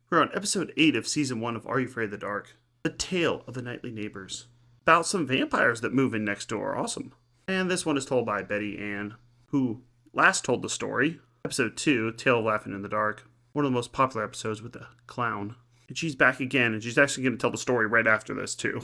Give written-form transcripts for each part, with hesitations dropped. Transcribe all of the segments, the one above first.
We're on episode 8 of season 1 of Are You Afraid of the Dark? The Tale of the Nightly Neighbors. About some vampires that move in next door. Awesome. And this one is told by Betty Ann, who last told the story. Episode 2, Tale of Laughing in the Dark. One of the most popular episodes with the clown. And she's back again, and she's actually going to tell the story right after this, too.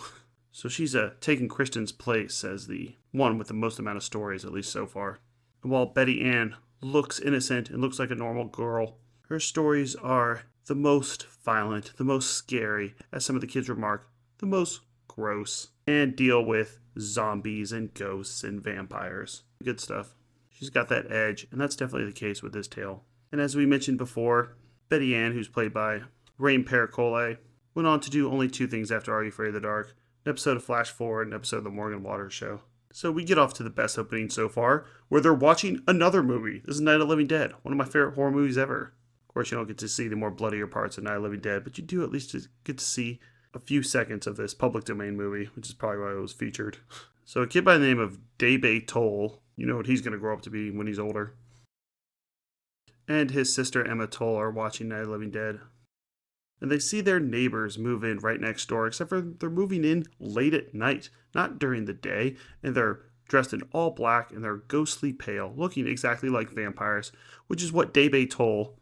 So she's taking Kristen's place as the one with the most amount of stories, at least so far. And while Betty Ann looks innocent and looks like a normal girl, her stories are the most violent, the most scary, as some of the kids remark, the most gross, and deal with zombies and ghosts and vampires. Good stuff. She's got that edge, and that's definitely the case with this tale. And as we mentioned before, Betty Ann, who's played by Pare-Coull, went on to do only 2 things after Are You Afraid of the Dark? An episode of Flash Forward and an episode of The Morgan Waters Show. So we get off to the best opening so far, where they're watching another movie. This is Night of the Living Dead, one of my favorite horror movies ever. Of course, you don't get to see the more bloodier parts of Night of the Living Dead, but you do at least get to see a few seconds of this public domain movie, which is probably why it was featured. So a kid by the name of Pare-Coull, you know what he's going to grow up to be when he's older, and his sister Emma Toll are watching Night of the Living Dead. And they see their neighbors move in right next door, except for they're moving in late at night, not during the day, and they're dressed in all black and they're ghostly pale, looking exactly like vampires, which is what Pare-Coull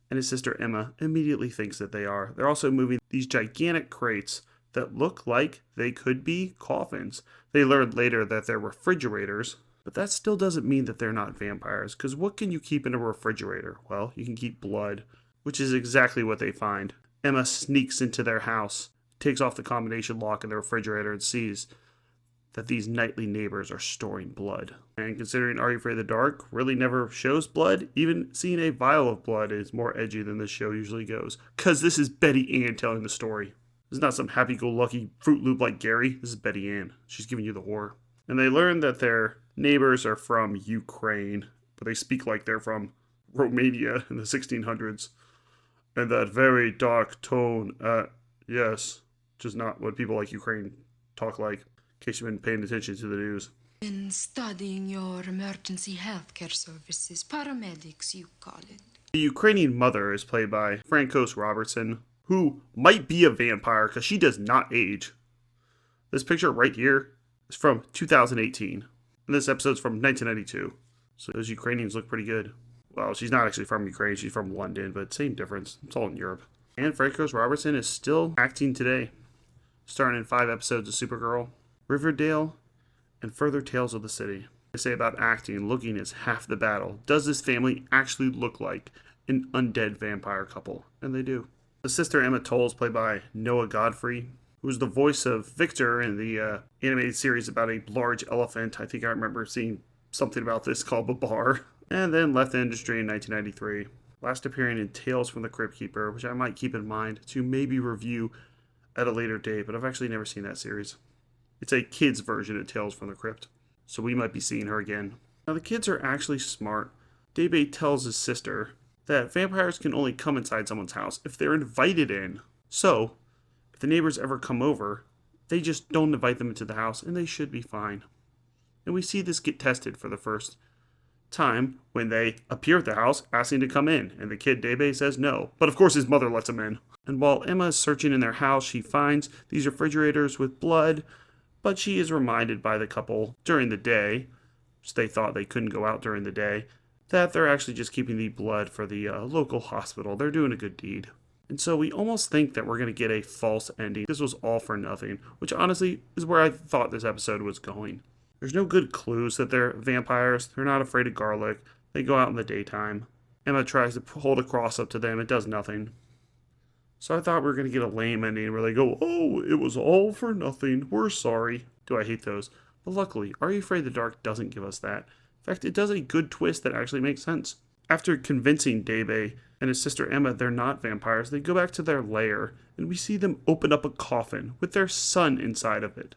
and his sister Emma immediately thinks that they are. They're also moving these gigantic crates that look like they could be coffins. They learned later that they're refrigerators, but that still doesn't mean that they're not vampires, because what can you keep in a refrigerator? Well, you can keep blood, which is exactly what they find. Emma sneaks into their house, takes off the combination lock in the refrigerator, and sees that these nightly neighbors are storing blood. And considering Are You Afraid of the Dark really never shows blood, even seeing a vial of blood is more edgy than this show usually goes. Because this is Betty Ann telling the story. This is not some happy-go-lucky Fruit Loop like Gary. This is Betty Ann. She's giving you the horror. And they learn that their neighbors are from Ukraine, but they speak like they're from Romania in the 1600s. And that very dark tone, yes, which is not what people like Ukraine talk like. In case you've been paying attention to the news. In studying your emergency healthcare services, paramedics you call it. The Ukrainian mother is played by Frankos Robertson, who might be a vampire because she does not age. This picture right here is from 2018, and this episode's from 1992. So those Ukrainians look pretty good. Well, she's not actually from Ukraine, she's from London, but same difference. It's all in Europe. And Frankos Robertson is still acting today, starring in 5 episodes of Supergirl, Riverdale, and Further Tales of the City. They say about acting, looking is half the battle. Does this family actually look like an undead vampire couple? And they do. The sister Emma Toll is played by Noah Godfrey, who was the voice of Victor in the animated series about a large elephant. I think I remember seeing something about this called Babar. And then left the industry in 1993. Last appearing in Tales from the Crypt Keeper, which I might keep in mind to maybe review at a later date, but I've actually never seen that series. It's a kid's version of Tales from the Crypt, so we might be seeing her again. Now, the kids are actually smart. Dabe tells his sister that vampires can only come inside someone's house if they're invited in. So, if the neighbors ever come over, they just don't invite them into the house, and they should be fine. And we see this get tested for the first time when they appear at the house asking to come in, and the kid Dabe says no, but of course his mother lets him in. And while Emma is searching in their house, she finds these refrigerators with blood, but she is reminded by the couple during the day, which they thought they couldn't go out during the day, that they're actually just keeping the blood for the local hospital. They're doing a good deed. And so we almost think that we're going to get a false ending. This was all for nothing, which honestly is where I thought this episode was going. There's no good clues that they're vampires. They're not afraid of garlic. They go out in the daytime. Emma tries to hold a cross up to them. It does nothing. So I thought we were going to get a lame ending where they go, oh, it was all for nothing. We're sorry. Do I hate those? But luckily, Are You Afraid of the Dark doesn't give us that. In fact, it does a good twist that actually makes sense. After convincing Dabe and his sister Emma they're not vampires, they go back to their lair, and we see them open up a coffin with their son inside of it.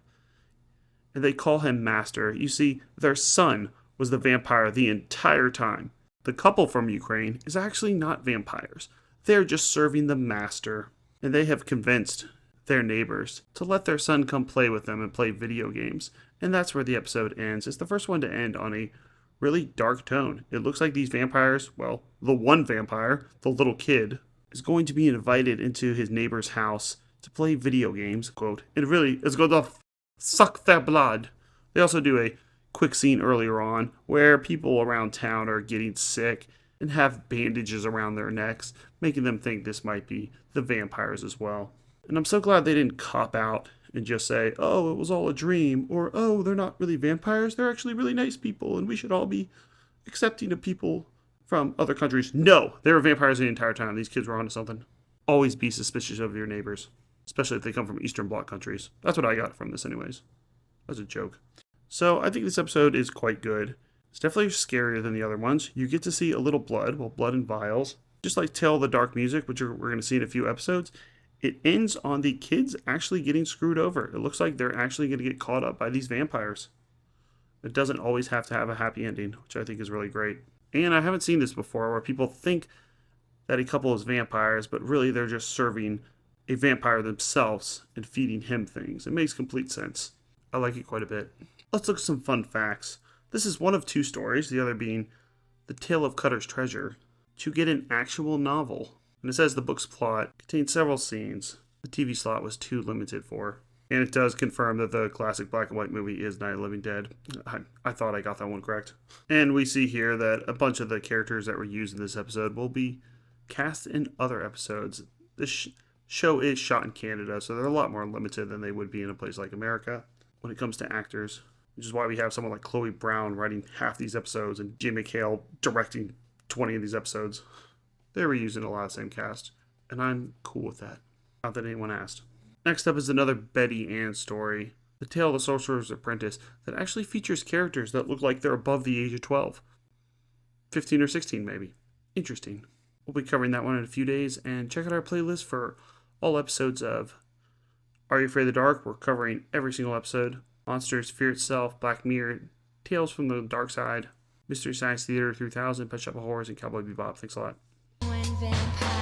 And they call him Master. You see, their son was the vampire the entire time. The couple from Ukraine is actually not vampires. They're just serving the Master. And they have convinced their neighbors to let their son come play with them and play video games. And that's where the episode ends. It's the first one to end on a really dark tone. It looks like these vampires, well, the one vampire, the little kid, is going to be invited into his neighbor's house to play video games, quote, and really is going to suck their blood. They also do a quick scene earlier on where people around town are getting sick and have bandages around their necks, making them think this might be the vampires as well. And I'm so glad they didn't cop out and just say, oh, it was all a dream, or oh, they're not really vampires, they're actually really nice people, and we should all be accepting of people from other countries. No, they were vampires the entire time. These kids were onto something. Always be suspicious of your neighbors, especially if they come from Eastern Bloc countries. That's what I got from this anyways. That's a joke. So I think this episode is quite good. It's definitely scarier than the other ones. You get to see a little blood, well, blood and vials. Just like Tale of the Dark Music, which we're going to see in a few episodes, it ends on the kids actually getting screwed over. It looks like they're actually going to get caught up by these vampires. It doesn't always have to have a happy ending, which I think is really great. And I haven't seen this before, where people think that a couple is vampires, but really they're just serving a vampire themselves and feeding him things. It makes complete sense. I like it quite a bit. Let's look at some fun facts. This is one of two stories, the other being The Tale of Cutter's Treasure, to get an actual novel. And it says the book's plot contains several scenes the TV slot was too limited for. And it does confirm that the classic black and white movie is Night of the Living Dead. I thought I got that one correct. And we see here that a bunch of the characters that were used in this episode will be cast in other episodes. This show is shot in Canada, so they're a lot more limited than they would be in a place like America when it comes to actors. Which is why we have someone like Chloe Brown writing half these episodes and Jim McHale directing 20 of these episodes. They were using a lot of the same cast, and I'm cool with that. Not that anyone asked. Next up is another Betty Ann story, The Tale of the Sorcerer's Apprentice, that actually features characters that look like they're above the age of 12. 15 or 16 maybe. Interesting. We'll be covering that one in a few days, and check out our playlist for all episodes of Are You Afraid of the Dark? We're covering every single episode. Monsters, Fear Itself, Black Mirror, Tales from the Dark Side, Mystery Science Theater 3000, Pet Shop of Horrors, and Cowboy Bebop. Thanks a lot.